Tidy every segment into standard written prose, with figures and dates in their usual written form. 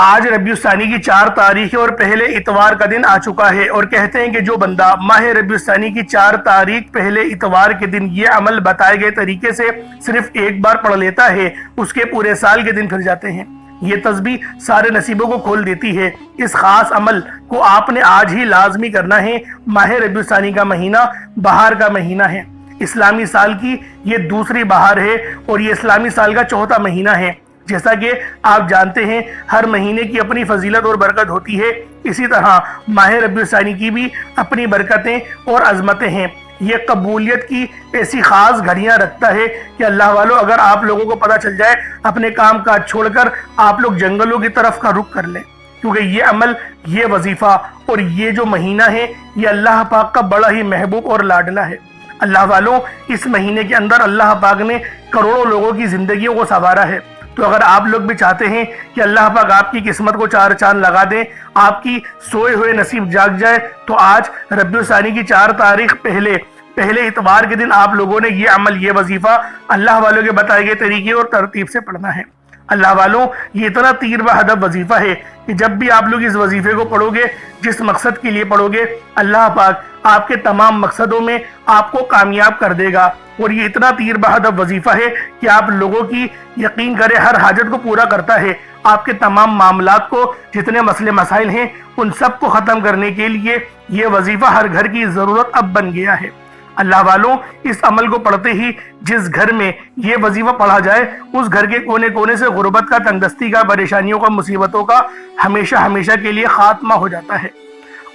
آج ربیع الثانی کی 4 تاریخ ہے اور پہلے اتوار کا دن آ چکا ہے، اور کہتے ہیں کہ جو بندہ ماہ ربیع الثانی کی 4 تاریخ پہلے اتوار کے دن یہ عمل بتائے گئے طریقے سے صرف ایک بار پڑھ لیتا ہے، اس کے پورے سال کے دن پھر جاتے ہیں۔ یہ تسبیح سارے نصیبوں کو کھول دیتی ہے۔ اس خاص عمل کو آپ نے آج ہی لازمی کرنا ہے۔ ماہ ربیع الثانی کا مہینہ بہار کا مہینہ ہے، اسلامی سال کی یہ دوسری بہار ہے اور یہ اسلامی سال کا 4تھا مہینہ ہے۔ جیسا کہ آپ جانتے ہیں ہر مہینے کی اپنی فضیلت اور برکت ہوتی ہے، اسی طرح ماہ ربیع الثانی کی بھی اپنی برکتیں اور عظمتیں ہیں۔ یہ قبولیت کی ایسی خاص گھڑیاں رکھتا ہے کہ اللہ والوں اگر آپ لوگوں کو پتہ چل جائے اپنے کام کاج چھوڑ کر آپ لوگ جنگلوں کی طرف کا رخ کر لیں، کیونکہ یہ عمل، یہ وظیفہ اور یہ جو مہینہ ہے یہ اللہ پاک کا بڑا ہی محبوب اور لاڈلا ہے۔ اللہ والوں اس مہینے کے اندر اللہ پاک نے کروڑوں لوگوں کی زندگیوں کو سنوارا ہے، تو اگر آپ لوگ بھی چاہتے ہیں کہ اللہ پاک آپ کی قسمت کو 4 چاند لگا دیں، آپ کی سوئے ہوئے نصیب جاگ جائے، تو آج ربیع الثانی کی 4 تاریخ پہلے اتوار کے دن آپ لوگوں نے یہ عمل، یہ وظیفہ اللہ والوں کے بتائے گئے طریقے اور ترتیب سے پڑھنا ہے۔ اللہ والوں یہ اتنا تیر بہدف وظیفہ ہے کہ جب بھی آپ لوگ اس وظیفے کو پڑھو گے، جس مقصد کے لیے پڑھو گے، اللہ پاک آپ کے تمام مقصدوں میں آپ کو کامیاب کر دے گا۔ اور یہ اتنا تیر بہدف وظیفہ ہے کہ آپ لوگوں کی یقین کرے ہر حاجت کو پورا کرتا ہے۔ آپ کے تمام معاملات کو، جتنے مسئلے مسائل ہیں ان سب کو ختم کرنے کے لیے یہ وظیفہ ہر گھر کی ضرورت اب بن گیا ہے۔ اللہ والوں اس عمل کو پڑھتے ہی جس گھر میں یہ وظیفہ پڑھا جائے اس گھر کے کونے کونے سے غربت کا، تنگدستی کا، پریشانیوں کا، مصیبتوں کا ہمیشہ کے لیے خاتمہ ہو جاتا ہے۔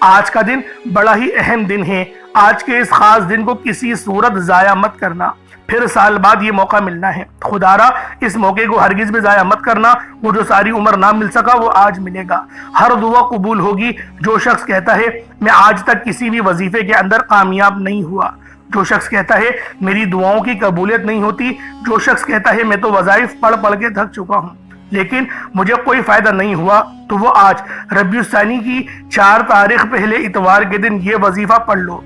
آج کا دن بڑا ہی اہم دن ہے۔ آج کے اس خاص دن کو کسی صورت ضائع مت کرنا، پھر سال بعد یہ موقع ملنا ہے۔ خدا را اس موقع کو ہرگز بھی ضائع مت کرنا، وہ جو ساری عمر نہ مل سکا وہ آج ملے گا۔ ہر دعا قبول ہوگی۔ جو شخص کہتا ہے میں آج تک کسی بھی وظیفے کے اندر کامیاب نہیں ہوا، جو شخص کہتا ہے میری دعاؤں کی قبولیت نہیں ہوتی، جو شخص کہتا ہے میں تو وظائف پڑھ کے تھک چکا ہوں لیکن مجھے کوئی فائدہ نہیں ہوا، تو وہ آج ربیع الثانی کی 4 تاریخ پہلے اتوار کے دن یہ وظیفہ پڑھ لو۔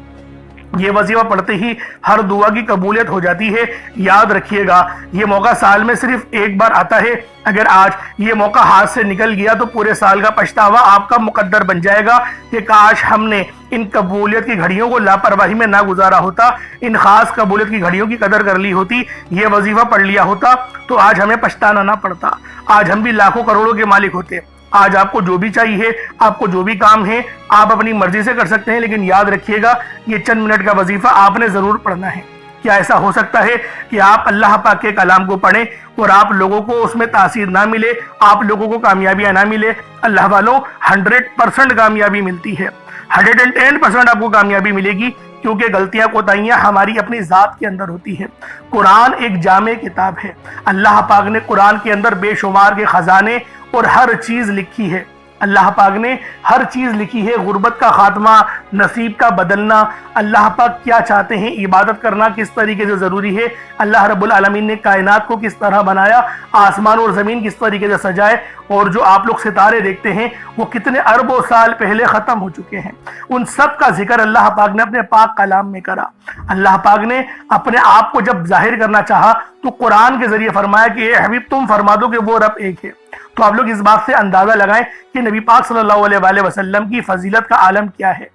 یہ وظیفہ پڑھتے ہی ہر دعا کی قبولیت ہو جاتی ہے۔ یاد رکھیے گا یہ موقع سال میں صرف ایک بار آتا ہے۔ اگر آج یہ موقع ہاتھ سے نکل گیا تو پورے سال کا پچھتاوا آپ کا مقدر بن جائے گا کہ کاش ہم نے ان قبولیت کی گھڑیوں کو لاپرواہی میں نہ گزارا ہوتا، ان خاص قبولیت کی گھڑیوں کی قدر کر لی ہوتی، یہ وظیفہ پڑھ لیا ہوتا تو آج ہمیں پچھتانا نہ پڑتا، آج ہم بھی لاکھوں کروڑوں کے مالک ہوتے۔ آج آپ کو جو بھی چاہیے، آپ کو جو بھی کام ہے، آپ اپنی مرضی سے کر سکتے ہیں، لیکن یاد رکھیے گا یہ چند منٹ کا وظیفہ آپ نے ضرور پڑھنا ہے۔ کیا ایسا ہو سکتا ہے کہ آپ اللہ پاک کے کلام کو پڑھیں اور آپ لوگوں کو اس میں تاثیر نہ ملے، آپ لوگوں کو کامیابیاں نہ ملے؟ اللہ والوں 100% کامیابی ملتی ہے، 110% آپ کو کامیابی ملے گی، کیونکہ غلطیاں کوتاہیاں ہماری اپنی ذات کے اندر ہوتی ہے۔ قرآن ایک جامع کتاب ہے۔ اللہ پاک نے قرآن کے اندر بے شمار کے خزانے اور ہر چیز لکھی ہے۔ اللہ پاک نے ہر چیز لکھی ہے، غربت کا خاتمہ، نصیب کا بدلنا، اللہ پاک کیا چاہتے ہیں، عبادت کرنا کس طریقے سے ضروری ہے، اللہ رب العالمین نے کائنات کو کس طرح بنایا، آسمان اور زمین کس طریقے سے سجائے، اور جو آپ لوگ ستارے دیکھتے ہیں وہ کتنے اربوں سال پہلے ختم ہو چکے ہیں۔ ان سب کا ذکر اللہ پاک نے اپنے پاک کلام میں کرا۔ اللہ پاک نے اپنے آپ کو جب ظاہر کرنا چاہا تو قرآن کے ذریعے فرمایا کہ اے حبیب تم فرما دو کہ وہ رب ایک ہے۔ تو آپ لوگ اس بات سے اندازہ لگائیں کہ نبی پاک صلی اللہ علیہ وآلہ وسلم کی فضیلت کا عالم کیا ہے،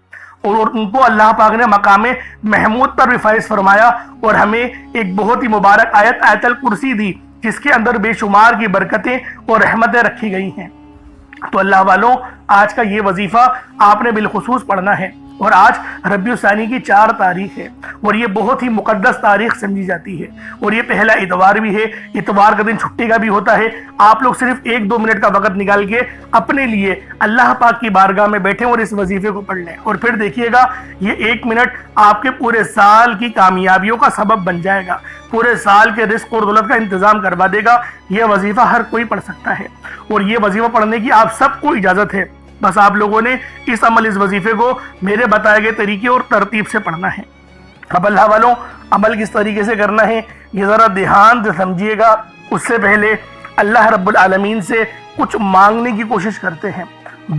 اور ان کو اللہ پاک نے مقام محمود پر بھی فائز فرمایا اور ہمیں ایک بہت ہی مبارک آیت الکرسی دی جس کے اندر بے شمار کی برکتیں اور رحمتیں رکھی گئی ہیں۔ تو اللہ والوں آج کا یہ وظیفہ آپ نے بالخصوص پڑھنا ہے، اور آج ربیع الثانی کی 4 تاریخ ہے اور یہ بہت ہی مقدس تاریخ سمجھی جاتی ہے، اور یہ پہلا اتوار بھی ہے، اتوار کا دن چھٹی کا بھی ہوتا ہے۔ آپ لوگ صرف 1-2 منٹ کا وقت نکال کے اپنے لیے اللہ پاک کی بارگاہ میں بیٹھیں اور اس وظیفے کو پڑھ لیں، اور پھر دیکھیے گا یہ 1 منٹ آپ کے پورے سال کی کامیابیوں کا سبب بن جائے گا، پورے سال کے رزق اور دولت کا انتظام کروا دے گا۔ یہ وظیفہ ہر کوئی پڑھ سکتا ہے، اور یہ وظیفہ پڑھنے کی آپ سب کو اجازت ہے، بس آپ لوگوں نے اس وظیفے کو میرے بتائے گئے طریقے اور ترتیب سے پڑھنا ہے۔ اب اللہ والوں عمل کس طریقے سے کرنا ہے یہ ذرا دھیان سے سمجھیے گا۔ اس سے پہلے اللہ رب العالمین سے کچھ مانگنے کی کوشش کرتے ہیں،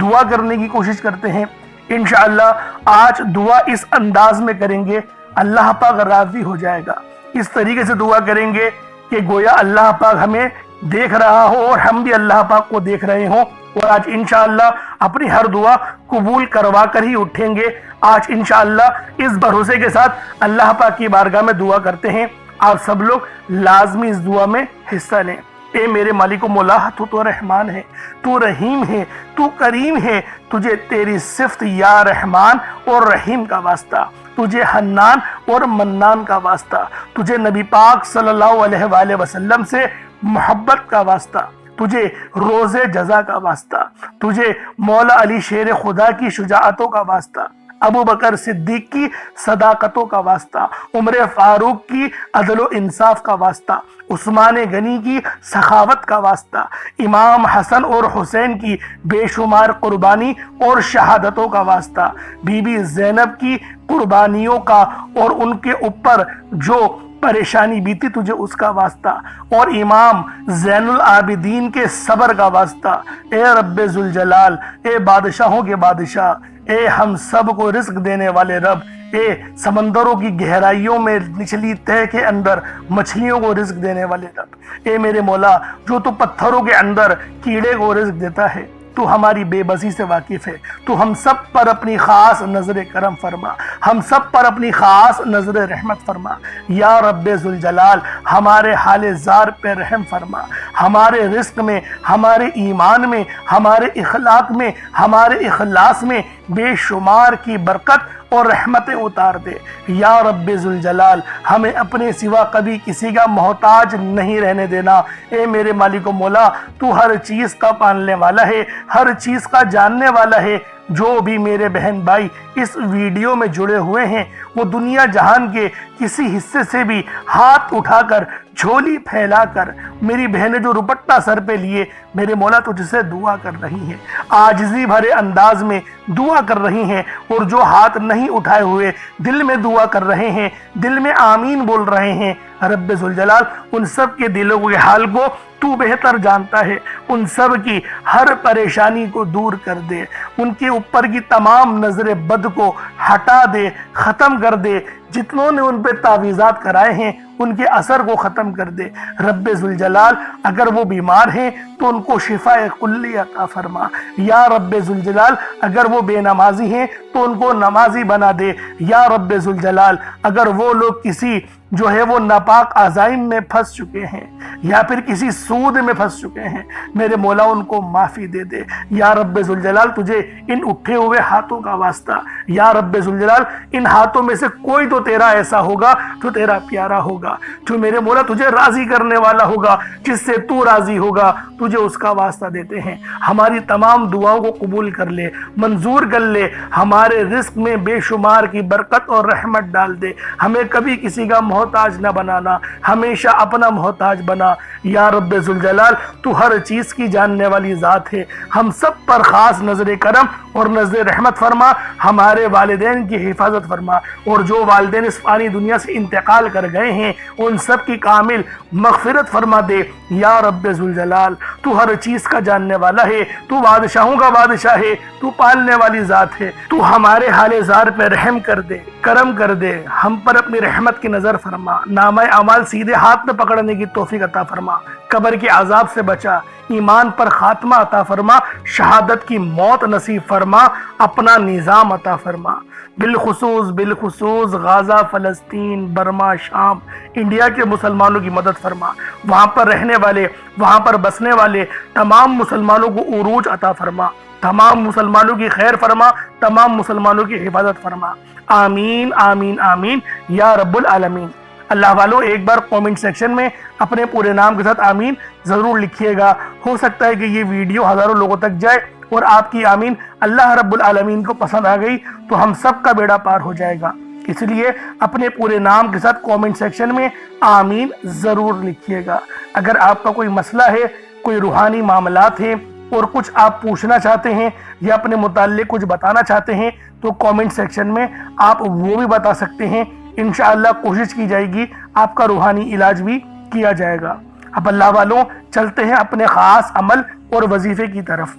دعا کرنے کی کوشش کرتے ہیں۔ انشاءاللہ آج دعا اس انداز میں کریں گے اللہ پاک راضی ہو جائے گا۔ اس طریقے سے دعا کریں گے کہ گویا اللہ پاک ہمیں دیکھ رہا ہو اور ہم بھی اللہ پاک کو دیکھ رہے ہوں، اور آج انشاءاللہ اپنی ہر دعا قبول کروا کر ہی اٹھیں گے۔ آج انشاءاللہ اس بھروسے کے ساتھ اللہ پاک کی بارگاہ میں دعا کرتے ہیں، آپ سب لوگ لازمی اس دعا میں حصہ لیں۔ اے میرے مالک و مولا، تو رحمان ہے، تو رحیم ہے، تو کریم ہے، تجھے تیری صفت یا رحمان اور رحیم کا واسطہ، تجھے حنان اور منان کا واسطہ، تجھے نبی پاک صلی اللہ علیہ وآلہ وسلم سے محبت کا واسطہ، تجھے روز جزا کا واسطہ، تجھے مولا علی شیر خدا کی شجاعتوں کا واسطہ، ابو بکر صدیق کی صداقتوں کا واسطہ، عمر فاروق کی عدل و انصاف کا واسطہ، عثمان غنی کی سخاوت کا واسطہ، امام حسن اور حسین کی بے شمار قربانی اور شہادتوں کا واسطہ، بی بی زینب کی قربانیوں کا اور ان کے اوپر جو پریشانی بیتی تجھے اس کا واسطہ، اور امام زین العابدین کے صبر کا واسطہ۔ اے رب ذوالجلال، اے بادشاہوں کے بادشاہ، اے ہم سب کو رزق دینے والے رب، اے سمندروں کی گہرائیوں میں نچلی تہہ کے اندر مچھلیوں کو رزق دینے والے رب، اے میرے مولا جو تو پتھروں کے اندر کیڑے کو رزق دیتا ہے، تو ہماری بے بسی سے واقف ہے، تو ہم سب پر اپنی خاص نظر کرم فرما، ہم سب پر اپنی خاص نظر رحمت فرما۔ یا رب ذوالجلال، ہمارے حال زار پہ رحم فرما، ہمارے رزق میں، ہمارے ایمان میں، ہمارے اخلاق میں، ہمارے اخلاص میں بے شمار کی برکت اور رحمتیں اتار دے۔ یا رب ذوالجلال، ہمیں اپنے سوا کبھی کسی کا محتاج نہیں رہنے دینا۔ اے میرے مالک و مولا، تو ہر چیز کا پالنے والا ہے، ہر چیز کا جاننے والا ہے۔ جو بھی میرے بہن بھائی اس ویڈیو میں جڑے ہوئے ہیں، وہ دنیا جہان کے کسی حصے سے بھی ہاتھ اٹھا کر، جھولی پھیلا کر، میری بہنیں جو رپٹہ سر پہ لیے میرے مولا تجھ سے دعا کر رہی ہیں، عاجزی بھرے انداز میں دعا کر رہی ہیں، اور جو ہاتھ نہیں اٹھائے ہوئے دل میں دعا کر رہے ہیں، دل میں آمین بول رہے ہیں، رب ذوالجلال ان سب کے دلوں کے حال کو تو بہتر جانتا ہے، ان سب کی ہر پریشانی کو دور کر دے، ان کے اوپر کی تمام نظر بد کو ہٹا دے، ختم کر دے، جتنوں نے ان پہ تعویذات کرائے ہیں ان کے اثر کو ختم کر دے۔ رب ذوالجلال اگر وہ بیمار ہیں تو ان کو شفاء کلی عطا فرما۔ یا رب ذوالجلال اگر وہ بے نمازی ہیں تو ان کو نمازی بنا دے۔ یا رب ذوالجلال اگر وہ لوگ کسی جو ہے وہ ناپاک عزائم میں پھنس چکے ہیں یا پھر کسی سود میں پھنس چکے ہیں، میرے مولا ان کو معافی دے دے۔ یا رب ذوالجلال تجھے ان اٹھے ہوئے ہاتھوں کا واسطہ، یا رب ذوالجلال ان ہاتھوں میں سے کوئی تو تیرا ایسا ہوگا جو تیرا پیارا ہوگا، جو میرے مولا تجھے راضی کرنے والا ہوگا، جس سے تو راضی ہوگا، تجھے اس کا واسطہ دیتے ہیں۔ ہماری تمام دعاؤں کو قبول کر لے، منظور کر لے، ہمارے رزق میں بے شمار کی برکت اور رحمت ڈال دے، ہمیں کبھی کسی کا محتاج نہ بنانا، ہمیشہ اپنا محتاج بنا۔ یا رب ذوالجلال تو ہر چیز کی جاننے والی ذات ہے، ہم سب پر خاص نظر کرم اور نظر رحمت فرما، ہمارے والدین کی حفاظت فرما، اور جو والدین اس فانی دنیا سے انتقال کر گئے ہیں ان سب کی کامل مغفرت فرما دے۔ یا رب ذوالجلال تو ہر چیز کا جاننے والا ہے، تو بادشاہوں کا بادشاہ ہے، تو پالنے والی ذات ہے، تو ہمارے حال زار پہ رحم کر دے، کرم کر دے، ہم پر اپنی رحمت کی نظر فرما، نامہ اعمال سیدھے ہاتھ میں پکڑنے کی توفیق عطا فرما، قبر کے عذاب سے بچا، ایمان پر خاتمہ عطا فرما، شہادت کی موت نصیب فرما، اپنا نظام عطا فرما۔ بالخصوص غزہ، فلسطین، برما، شام، انڈیا کے مسلمانوں کی مدد فرما، وہاں پر رہنے والے، وہاں پر بسنے والے تمام مسلمانوں کو عروج عطا فرما، تمام مسلمانوں کی خیر فرما، تمام مسلمانوں کی حفاظت فرما۔ آمین آمین آمین یا رب العالمین۔ اللہ والوں ایک بار کومنٹ سیکشن میں اپنے پورے نام کے ساتھ آمین ضرور لکھیے گا، ہو سکتا ہے کہ یہ ویڈیو ہزاروں لوگوں تک جائے اور آپ کی آمین اللہ رب العالمین کو پسند آ گئی تو ہم سب کا بیڑا پار ہو جائے گا۔ اس لیے اپنے پورے نام کے ساتھ کومنٹ سیکشن میں آمین ضرور لکھیے گا۔ اگر آپ کا کوئی مسئلہ ہے، کوئی روحانی معاملات ہیں اور کچھ آپ پوچھنا چاہتے ہیں یا اپنے متعلق کچھ بتانا چاہتے ہیں تو کومنٹ سیکشن میں آپ وہ بھی بتا سکتے ہیں، انشاءاللہ کوشش کی جائے گی آپ کا روحانی علاج بھی کیا جائے گا۔ اب اللہ والوں چلتے ہیں اپنے خاص عمل اور وظیفے کی طرف،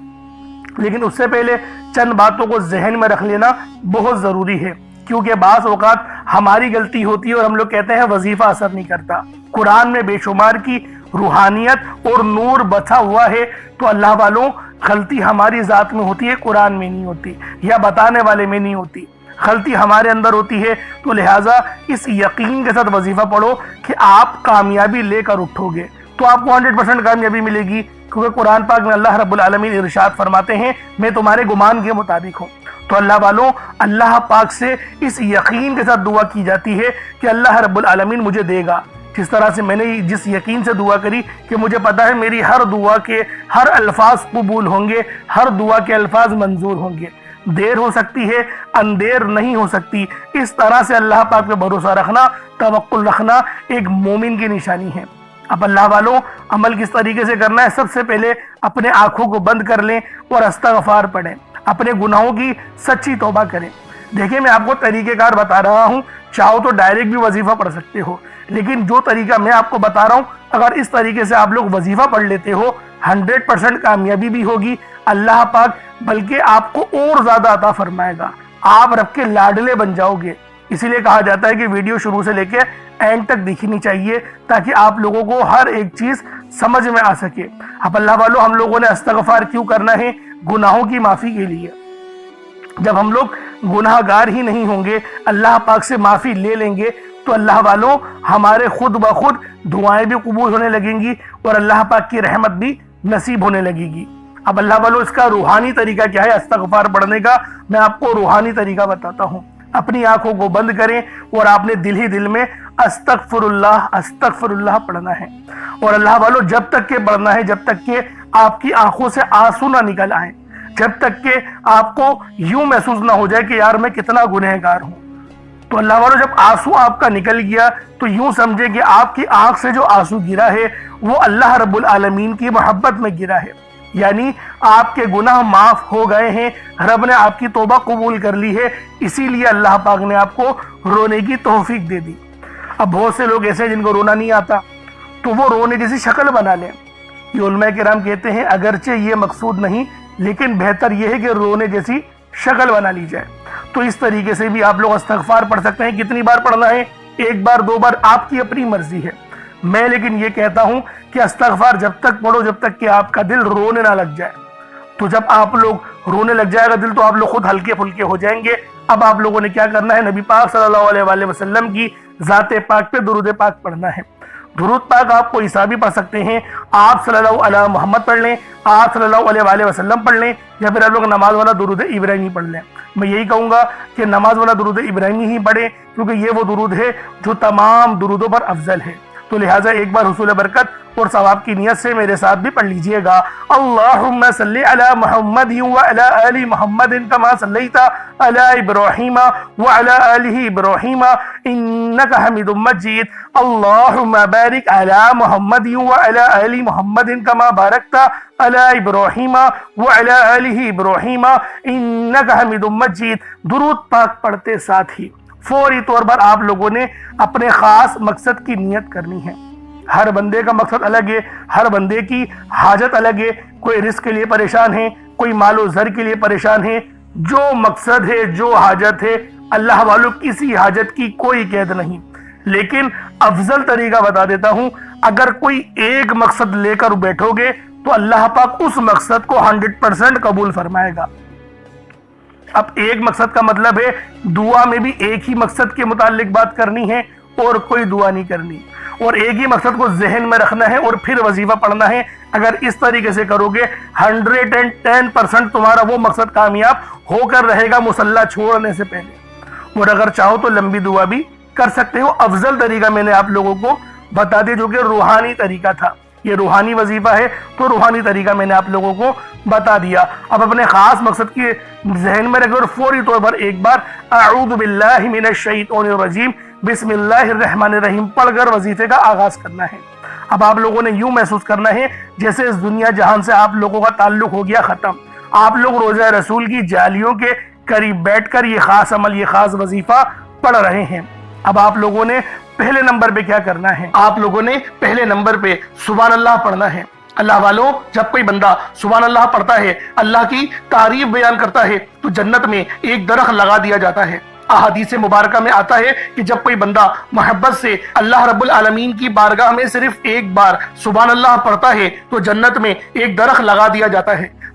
لیکن اس سے پہلے چند باتوں کو ذہن میں رکھ لینا بہت ضروری ہے، کیونکہ بعض اوقات ہماری غلطی ہوتی ہے اور ہم لوگ کہتے ہیں وظیفہ اثر نہیں کرتا۔ قرآن میں بے شمار کی روحانیت اور نور بچا ہوا ہے، تو اللہ والوں غلطی ہماری ذات میں ہوتی ہے، قرآن میں نہیں ہوتی یا بتانے والے میں نہیں ہوتی، غلطی ہمارے اندر ہوتی ہے۔ تو لہٰذا اس یقین کے ساتھ وظیفہ پڑھو کہ آپ کامیابی لے کر اٹھو گے تو آپ کو 100% کامیابی ملے گی، کیونکہ قرآن پاک میں اللہ رب العالمین ارشاد فرماتے ہیں میں تمہارے گمان کے مطابق ہوں۔ تو اللہ والوں، اللہ پاک سے اس یقین کے ساتھ دعا کی جاتی ہے کہ اللہ رب العالمین مجھے دے گا، جس طرح سے میں نے جس یقین سے دعا کری کہ مجھے پتا ہے میری ہر دعا کے ہر الفاظ قبول ہوں گے، ہر دعا کے الفاظ منظور ہوں گے، دیر ہو سکتی ہے اندیر نہیں ہو سکتی۔ اس طرح سے اللہ پاک پہ بھروسہ رکھنا، توکل رکھنا ایک مومن کی نشانی ہے۔ اب اللہ والوں، عمل کس طریقے سے کرنا ہے؟ سب سے پہلے اپنے آنکھوں کو بند کر لیں اور استغفار پڑھیں، اپنے گناہوں کی سچی توبہ کریں۔ دیکھیں میں آپ کو طریقہ کار بتا رہا ہوں، چاہو تو ڈائریکٹ بھی وظیفہ پڑھ سکتے ہو، لیکن جو طریقہ میں آپ کو بتا رہا ہوں اگر اس طریقے سے آپ لوگ وظیفہ پڑھ لیتے ہو 100% کامیابی بھی ہوگی، اللہ پاک بلکہ آپ کو اور زیادہ عطا فرمائے گا، آپ رب کے لاڈلے بن جاؤ گے۔ اسی لیے کہا جاتا ہے کہ ویڈیو شروع سے لے کے اینڈ تک دیکھنی چاہیے تاکہ آپ لوگوں کو ہر ایک چیز سمجھ میں آ سکے۔ اب اللہ والوں، ہم لوگوں نے استغفار کیوں کرنا ہے؟ گناہوں کی معافی کے لیے۔ جب ہم لوگ گناہ گار ہی نہیں ہوں گے، اللہ پاک سے معافی لے لیں گے تو اللہ والوں ہمارے خود بخود دعائیں بھی قبول ہونے لگیں گی اور اللہ پاک کی رحمت بھی نصیب ہونے لگے گی۔ اب اللہ والوں، اس کا روحانی طریقہ کیا ہے استغفار پڑھنے کا؟ میں آپ کو روحانی طریقہ بتاتا ہوں۔ اپنی آنکھوں کو بند کریں اور آپ نے دل ہی دل میں استغفر اللہ پڑھنا ہے۔ اور اللہ والوں، جب تک کہ پڑھنا ہے جب تک کہ آپ کی آنکھوں سے آنسو نہ نکل آئے، جب تک کہ آپ کو یوں محسوس نہ ہو جائے کہ یار میں کتنا گنہگار ہوں۔ تو اللہ والوں، جب آنسو آپ کا نکل گیا تو یوں سمجھے کہ آپ کی آنکھ سے جو آنسو گرا ہے وہ اللہ رب العالمین کی محبت میں گرا ہے، یعنی آپ کے گناہ معاف ہو گئے ہیں، رب نے آپ کی توبہ قبول کر لی ہے، اسی لیے اللہ پاک نے آپ کو رونے کی توفیق دے دی۔ اب بہت سے لوگ ایسے ہیں جن کو رونا نہیں آتا تو وہ رونے جیسی شکل بنا لیں۔ یہ علماء کرام کہتے ہیں اگرچہ یہ مقصود نہیں لیکن بہتر یہ ہے کہ رونے جیسی شکل بنا لی جائے۔ تو اس طریقے سے بھی آپ لوگ استغفار پڑھ سکتے ہیں۔ کتنی بار پڑھنا ہے؟ 1 بار 2 بار، آپ کی اپنی مرضی ہے۔ میں لیکن یہ کہتا ہوں کہ استغفار جب تک پڑھو جب تک کہ آپ کا دل رونے نہ لگ جائے۔ تو جب آپ لوگ رونے لگ جائے گا دل تو آپ لوگ خود ہلکے پھلکے ہو جائیں گے۔ اب آپ لوگوں نے کیا کرنا ہے؟ نبی پاک صلی اللہ علیہ وآلہ وسلم کی ذات پاک پہ درود پاک پڑھنا ہے۔ درود پاک آپ کو عیسیٰ بھی پڑھ سکتے ہیں، آپ صلی اللہ علیہ محمد پڑھ لیں، آپ صلی اللہ علیہ وآلہ وسلم پڑھ لیں، یا پھر آپ لوگ نماز والا درود ابراہیمی پڑھ لیں۔ میں یہی کہوں گا کہ نماز والا درود ابراہیمی ہی پڑھیں کیونکہ یہ وہ درود ہے جو تمام درودوں پر افضل ہے۔ تو لہٰذا ایک بار حصول برکت اور ثواب کی نیت سے میرے ساتھ بھی پڑھ لیجئے گا۔ اللہم صلی علی محمد وعلی آل محمد کما صلیت علی ابراہیم وعلی آل ابراہیم انک حمید مجید۔ اللہم بارک علی محمد وعلی آل محمد کما بارکت علی ابراہیم وعلی آل ابراہیم انک حمید مجید۔ درود پاک پڑھتے ساتھ ہی فوری طور پر آپ لوگوں نے اپنے خاص مقصد کی نیت کرنی ہے۔ ہر بندے کا مقصد الگ ہے، ہر بندے کی حاجت الگ ہے۔ کوئی رزق کے لیے پریشان ہے، کوئی مال و زر کے لیے پریشان ہے۔ جو مقصد ہے، جو حاجت ہے، اللہ والوں کسی حاجت کی کوئی قید نہیں، لیکن افضل طریقہ بتا دیتا ہوں۔ اگر کوئی ایک مقصد لے کر بیٹھو گے تو اللہ پاک اس مقصد کو 100% قبول فرمائے گا۔ اب ایک مقصد کا مطلب ہے دعا میں بھی ایک ہی مقصد کے متعلق بات کرنی ہے اور کوئی دعا نہیں کرنی، اور ایک ہی مقصد کو ذہن میں رکھنا ہے اور پھر وظیفہ پڑھنا ہے۔ اگر اس طریقے سے کرو گے 110% تمہارا وہ مقصد کامیاب ہو کر رہے گا مصلی چھوڑنے سے پہلے۔ اور اگر چاہو تو لمبی دعا بھی کر سکتے ہو۔ افضل طریقہ میں نے آپ لوگوں کو بتا دیا جو کہ روحانی طریقہ تھا، یہ روحانی وظیفہ ہے تو روحانی طریقہ میں نے آپ لوگوں کو بتا دیا۔ اب اپنے خاص مقصد کی ذہن میں رکھیں اور فوری طور پر ایک بار اعوذ باللہ من الشیطان الرجیم بسم اللہ الرحمن الرحیم پڑھ کر وظیفے کا آغاز کرنا ہے۔ اب آپ لوگوں نے یوں محسوس کرنا ہے جیسے اس دنیا جہان سے آپ لوگوں کا تعلق ہو گیا ختم۔ آپ لوگ روضہ رسول کی جالیوں کے قریب بیٹھ کر یہ خاص عمل، یہ خاص وظیفہ پڑھ رہے ہیں۔ اب آپ لوگوں نے پہلے نمبر پہ کیا کرنا ہے؟ آپ لوگوں نے پہلے نمبر پہ سبحان اللہ پڑھنا ہے۔ اللہ والوں، جب کوئی بندہ سبحان اللہ پڑھتا ہے، اللہ کی تعریف بیان کرتا ہے تو جنت میں ایک درخت لگا دیا جاتا ہے۔ احادیث مبارکہ میں آتا ہے کہ جب کوئی بندہ محبت سے اللہ رب العالمین کی بارگاہ میں صرف ایک بار سبحان اللہ پڑھتا ہے تو جنت میں ایک درخت لگا دیا جاتا ہے۔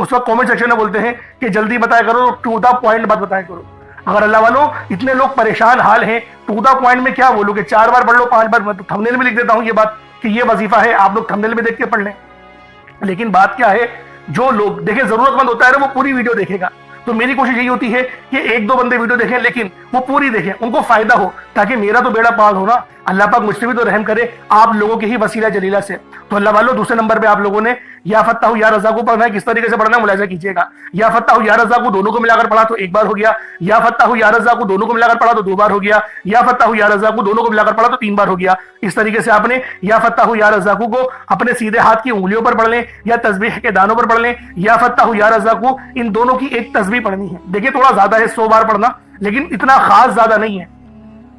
اس وقت کامنٹ سیکشن میں بولتے ہیں کہ جلدی بتایا کرو، ٹو دا پوائنٹ بات بتایا کرو۔ اگر اللہ والوں اتنے لوگ پریشان حال ہیں، ٹو دا پوائنٹ میں کیا بولو کہ 4 بار پڑھ لو 5 بار، میں تو تھمبنیل میں لکھ دیتا ہوں یہ بات کہ یہ وظیفہ ہے، آپ لوگ تھمبنیل میں دیکھ کے پڑھ لیں۔ لیکن بات کیا ہے، جو لوگ دیکھیں ضرورت مند ہوتا ہے نا وہ پوری ویڈیو دیکھے گا، تو میری کوشش یہی ہوتی ہے کہ 1-2 بندے ویڈیو دیکھیں لیکن وہ پوری دیکھیں، ان کو فائدہ ہو، تاکہ میرا تو بیڑا پار ہو نا، اللہ پاک مجھ سے بھی تو رحم کرے آپ لوگوں کے ہی وسیلہ جلیلہ سے۔ تو اللہ والوں دوسرے نمبر پہ آپ لوگوں نے یا فتح یا رزاق کو پڑھنا ہے، کس طریقے سے پڑھنا ہے ملاحظہ کیجیے گا۔ یا فتح یا رزاق کو دونوں کو ملا کر پڑھا تو 1 بار ہو گیا، یا فتح یا رزاق کو دونوں کو ملا کر پڑھا تو 2 بار ہو گیا، یا فتح یا رزاق کو دونوں کو ملا کر پڑھا تو 3 بار ہو گیا۔ اس طریقے سے آپ نے یا فتح یا رزاق کو اپنے سیدھے ہاتھ کی انگلیوں پر پڑھ لیں یا تسبیح کے دانوں پر پڑھ لیں، یا فتح یا رزاق کو ان دونوں کی ایک تسبیح پڑھنی ہے۔ دیکھیں تھوڑا زیادہ ہے 100 بار پڑھنا، لیکن اتنا خاص زیادہ نہیں ہے۔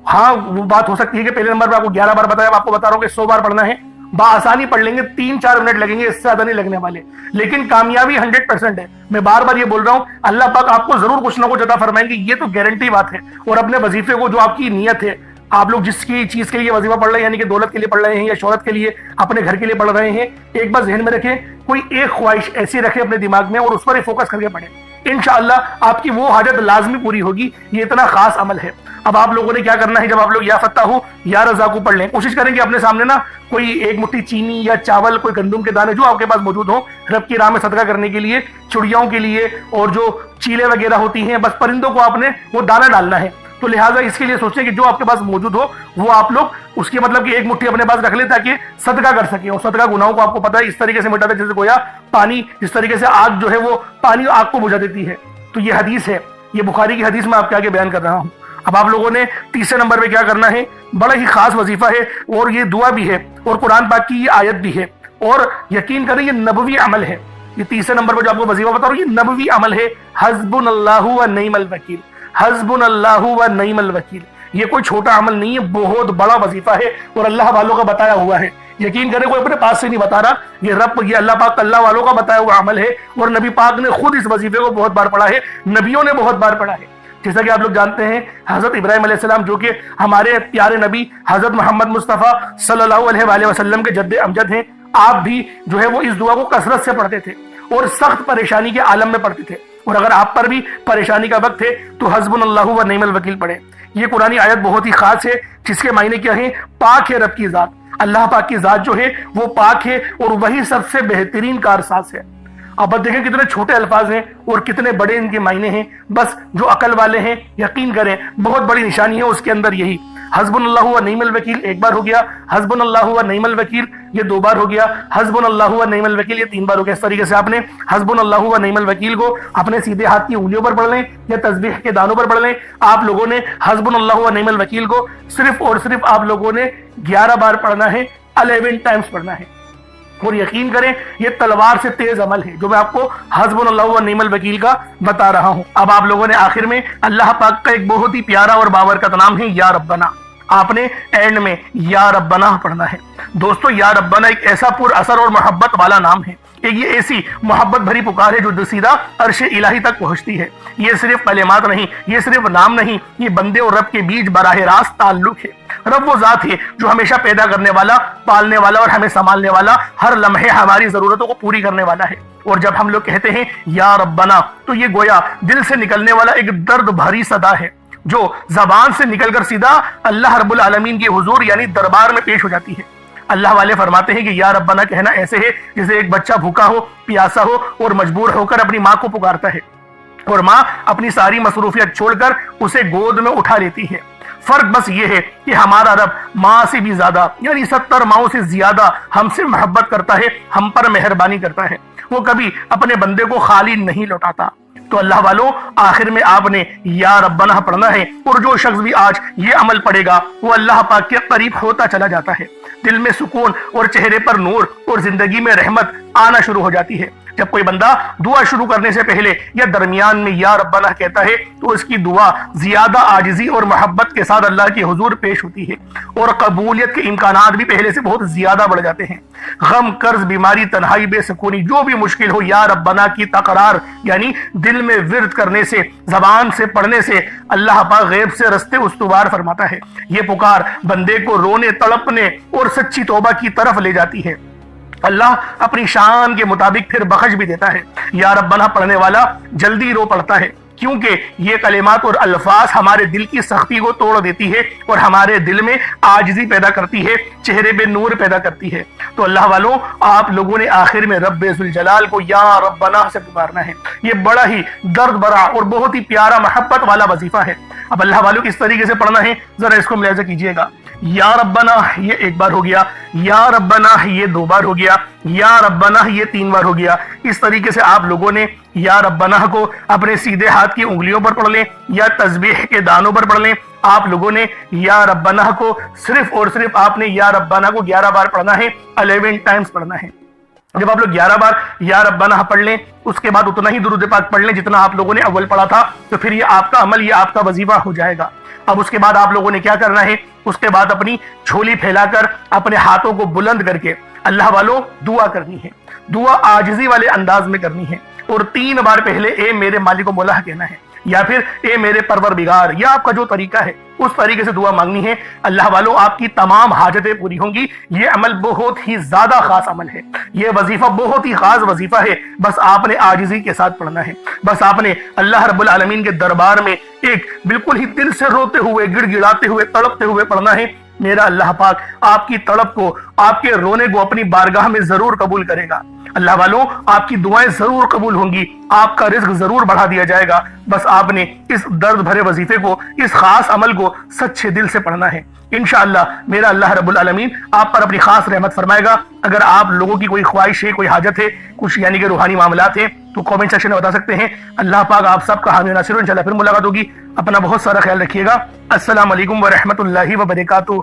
ہاں وہ بات ہو سکتی ہے کہ پہلے نمبر پہ آپ کو 11 بار بتایا، آپ کو بتا رہا ہوں کہ 100 بار پڑھنا ہے، بآسانی پڑھ لیں گے، 3-4 منٹ لگیں گے، اس سے زیادہ نہیں لگنے والے، لیکن کامیابی 100% ہے۔ میں بار بار یہ بول رہا ہوں، اللہ پاک آپ کو ضرور کچھ نہ کچھ عطا فرمائیں گے، یہ تو گارنٹی بات ہے۔ اور اپنے وظیفے کو، جو آپ کی نیت ہے، آپ لوگ جس کی چیز کے لیے وظیفہ پڑھ رہے ہیں، یعنی کہ دولت کے لیے پڑھ رہے ہیں یا شہرت کے لیے، اپنے گھر کے لیے پڑھ رہے ہیں، ایک بار ذہن میں رکھیں، کوئی ایک خواہش ایسی رکھیں اپنے دماغ میں اور اس پر ہی فوکس کر کے پڑھیں، انشاءاللہ آپ کی وہ حاجت لازمی پوری ہوگی۔ یہ اتنا خاص عمل ہے۔ اب آپ لوگوں نے کیا کرنا ہے، جب آپ لوگ یا فتح ہو یا رزاق کو پڑھ لیں، کوشش کریں کہ اپنے سامنے نا کوئی 1 مٹھی چینی یا چاول، کوئی گندم کے دانے جو آپ کے پاس موجود ہوں، رب کی راہ میں صدقہ کرنے کے لیے، چڑیاؤں کے لیے، اور جو چیلے وغیرہ ہوتی ہیں، بس پرندوں کو آپ نے وہ دانہ ڈالنا ہے۔ تو لہٰذا اس کے لیے سوچیں کہ جو آپ کے پاس موجود ہو وہ آپ لوگ اس کے مطلب کہ 1 مٹھی اپنے پاس رکھ لیں تاکہ صدقہ کر سکیں۔ اور صدقہ گناہوں کو آپ کو پتہ ہے اس طریقے سے مٹاتا ہے جیسے گویا پانی، جس طریقے سے آگ جو ہے وہ پانی آگ کو بجھا دیتی ہے۔ تو یہ حدیث ہے، یہ بخاری کی حدیث میں آپ کے آگے بیان کر رہا ہوں۔ اب آپ لوگوں نے تیسرے نمبر پہ کیا کرنا ہے، بڑا ہی خاص وظیفہ ہے، اور یہ دعا بھی ہے اور قرآن پاک کی یہ آیت بھی ہے، اور یقین کریں یہ نبوی عمل ہے۔ یہ تیسرے نمبر پہ جو آپ کو وظیفہ بتا رہا ہوں یہ نبوی عمل ہے، حسبنا اللہ و نعم الوکیل، حسبنا اللہ و نعم الوکیل۔ یہ کوئی چھوٹا عمل نہیں ہے، بہت بڑا وظیفہ ہے اور اللہ والوں کا بتایا ہوا ہے۔ یقین کریں کوئی اپنے پاس سے نہیں بتا رہا، یہ اللہ پاک اللہ والوں کا بتایا ہوا عمل ہے، اور نبی پاک نے خود اس وظیفے کو بہت بار پڑھا ہے، نبیوں نے بہت بار پڑھا ہے۔ جیسا کہ آپ لوگ جانتے ہیں حضرت ابراہیم علیہ السلام جو کہ ہمارے پیارے نبی حضرت محمد مصطفیٰ صلی اللہ علیہ وآلہ وسلم کے جد امجد ہیں، آپ بھی جو ہے وہ اس دعا کو کثرت سے پڑھتے تھے اور سخت پریشانی کے عالم میں پڑھتے تھے۔ اور اگر آپ پر بھی پریشانی کا وقت ہے تو حسبنا اللہ و نعم الوکیل پڑھیں۔ یہ قرآنی آیت بہت ہی خاص ہے، جس کے معنی کیا ہیں، پاک ہے رب کی ذات، اللہ پاک کی ذات جو ہے وہ پاک ہے اور وہی سب سے بہترین کارساز ہے۔ اب دیکھیں کتنے چھوٹے الفاظ ہیں اور کتنے بڑے ان کے معنی ہیں، بس جو عقل والے ہیں یقین کریں بہت بڑی نشانی ہے اس کے اندر یہی۔ حسبنا اللہ و نعم الوکیل 1 بار ہو گیا، حسبنا اللہ و نعم الوکیل یہ 2 بار ہو گیا، حسبنا اللہ و نعم الوکیل یہ 3 بار ہو گیا۔ اس طریقے سے آپ نے حسبنا اللہ و نعم الوکیل کو اپنے سیدھے ہاتھ کی انگلیوں پر پڑھ لیں یا تسبیح کے دانوں پر پڑھ لیں۔ آپ لوگوں نے حسبنا اللہ و نعم الوکیل کو صرف اور صرف آپ لوگوں نے 11 بار پڑھنا ہے، 11 ٹائمز پڑھنا ہے۔ اور یقین کریں یہ تلوار سے تیز عمل ہے جو میں آپ کو حسبنا اللہ و نعم الوکیل کا بتا رہا ہوں۔ اب آپ لوگوں نے آخر میں اللہ پاک کا ایک بہت ہی پیارا اور بابرکت نام ہے یا ربنا، آپ نے اینڈ میں یا ربنا پڑھنا ہے۔ دوستو یا ربنا ایک ایسا پر اثر اور محبت والا نام ہے، یہ ایسی محبت بھری پکار ہے جو سیدھا عرش الہی تک پہنچتی ہے۔ یہ صرف کلمات نہیں، یہ صرف نام نہیں، یہ بندے اور رب کے بیچ براہ راست تعلق ہے۔ رب وہ ذات ہے جو ہمیشہ پیدا کرنے والا، پالنے والا اور ہمیں سنبھالنے والا، ہر لمحے ہماری ضرورتوں کو پوری کرنے والا ہے۔ اور جب ہم لوگ کہتے ہیں یا ربنا تو یہ گویا دل سے نکلنے والا ایک درد بھری صدا ہے جو زبان سے نکل کر سیدھا اللہ رب العالمین کے حضور یعنی دربار میں پیش ہو جاتی ہے۔ اللہ والے فرماتے ہیں کہ یا ربنا کہنا ایسے ہے جیسے ایک بچہ بھوکا ہو، پیاسا ہو اور مجبور ہو کر اپنی ماں کو پکارتا ہے، اور ماں اپنی ساری مصروفیت چھوڑ کر اسے گود میں اٹھا لیتی ہے۔ فرق بس یہ ہے کہ ہمارا رب ماں سے بھی زیادہ یعنی 70 ماؤں سے زیادہ ہم سے محبت کرتا ہے، ہم پر مہربانی کرتا ہے، وہ کبھی اپنے بندے کو خالی نہیں لوٹاتا۔ تو اللہ والوں آخر میں آپ نے یا ربنا پڑھنا ہے، اور جو شخص بھی آج یہ عمل پڑھے گا وہ اللہ پاک کے قریب ہوتا چلا جاتا ہے، دل میں سکون اور چہرے پر نور اور زندگی میں رحمت آنا شروع ہو جاتی ہے۔ جب کوئی بندہ دعا شروع کرنے سے پہلے یا درمیان میں یا ربنا کہتا ہے تو اس کی دعا زیادہ عاجزی اور محبت کے ساتھ اللہ کے حضور پیش ہوتی ہے، اور قبولیت کے امکانات بھی پہلے سے بہت زیادہ بڑھ جاتے ہیں۔ غم، قرض، بیماری، تنہائی، بے سکونی جو بھی مشکل ہو، یا ربنا کی تقرار یعنی دل میں ورد کرنے سے، زبان سے پڑھنے سے اللہ پاک غیب سے رستے استوار فرماتا ہے۔ یہ پکار بندے کو رونے، تڑپنے اور سچی توبہ کی طرف لے جاتی ہے۔ اللہ اپنی شان کے مطابق پھر بخش بھی دیتا ہے۔ یا ربنا پڑھنے والا جلدی رو پڑتا ہے، کیونکہ یہ کلمات اور الفاظ ہمارے دل کی سختی کو توڑ دیتی ہے اور ہمارے دل میں عاجزی پیدا کرتی ہے، چہرے پہ نور پیدا کرتی ہے۔ تو اللہ والوں، آپ لوگوں نے آخر میں رب ذوالجلال کو یا ربنا سے پکارنا ہے۔ یہ بڑا ہی درد بھرا اور بہت ہی پیارا محبت والا وظیفہ ہے۔ اب اللہ والوں کس طریقے سے پڑھنا ہے ذرا اس کو ملاحظہ کیجئے گا۔ یا ربنا یہ ایک بار ہو گیا، یا ربنا یہ 2 بار ہو گیا، یا ربنا یہ 3 بار ہو گیا۔ اس طریقے سے آپ لوگوں نے یا ربنا کو اپنے سیدھے ہاتھ کی انگلیوں پر پڑھ لیں یا تسبیح کے دانوں پر پڑھ لیں۔ آپ لوگوں نے یا ربنا کو صرف اور صرف آپ نے یا ربنا کو 11 بار پڑھنا ہے، 11 ٹائمز پڑھنا ہے۔ جب آپ لوگ 11 بار یا ربنا پڑھ لیں، اس کے بعد اتنا ہی درود پاک پڑھ لیں جتنا آپ لوگوں نے اول پڑھا تھا، تو پھر یہ آپ کا عمل، یہ آپ کا وظیفہ ہو جائے گا۔ اب اس کے بعد آپ لوگوں نے کیا کرنا ہے، اس کے بعد اپنی جھولی پھیلا کر اپنے ہاتھوں کو بلند کر کے اللہ والوں دعا کرنی ہے۔ دعا عاجزی والے انداز میں کرنی ہے اور 3 بار پہلے اے میرے مالک و مولا کہنا ہے، یا پھر اے میرے پروردگار، یا آپ کا جو طریقہ ہے اس طریقے سے دعا مانگنی ہے۔ اللہ والوں، آپ کی تمام حاجتیں پوری ہوں گی۔ یہ عمل بہت ہی زیادہ خاص عمل ہے، یہ وظیفہ بہت ہی خاص وظیفہ ہے۔ بس آپ نے عاجزی کے ساتھ پڑھنا ہے، بس آپ نے اللہ رب العالمین کے دربار میں ایک بالکل ہی دل سے روتے ہوئے، گڑ گڑاتے ہوئے، تڑپتے ہوئے پڑھنا ہے۔ میرا اللہ پاک آپ کی تڑپ کو، آپ کے رونے کو اپنی بارگاہ میں ضرور قبول کرے گا۔ اللہ والوں، آپ کی دعائیں ضرور قبول ہوں گی، آپ کا رزق ضرور بڑھا دیا جائے گا۔ بس آپ نے اس درد بھرے وظیفے کو، اس خاص عمل کو سچے دل سے پڑھنا ہے۔ انشاءاللہ میرا اللہ رب العالمین آپ پر اپنی خاص رحمت فرمائے گا۔ اگر آپ لوگوں کی کوئی خواہش ہے، کوئی حاجت ہے، کچھ یعنی کہ روحانی معاملات ہیں، تو کامنٹ سیکشن میں بتا سکتے ہیں۔ اللہ پاک آپ سب کا حامی ناصر، انشاءاللہ پھر ملاقات ہوگی۔ اپنا بہت سارا خیال رکھیے گا۔ السلام علیکم ورحمۃ اللہ وبرکاتہ۔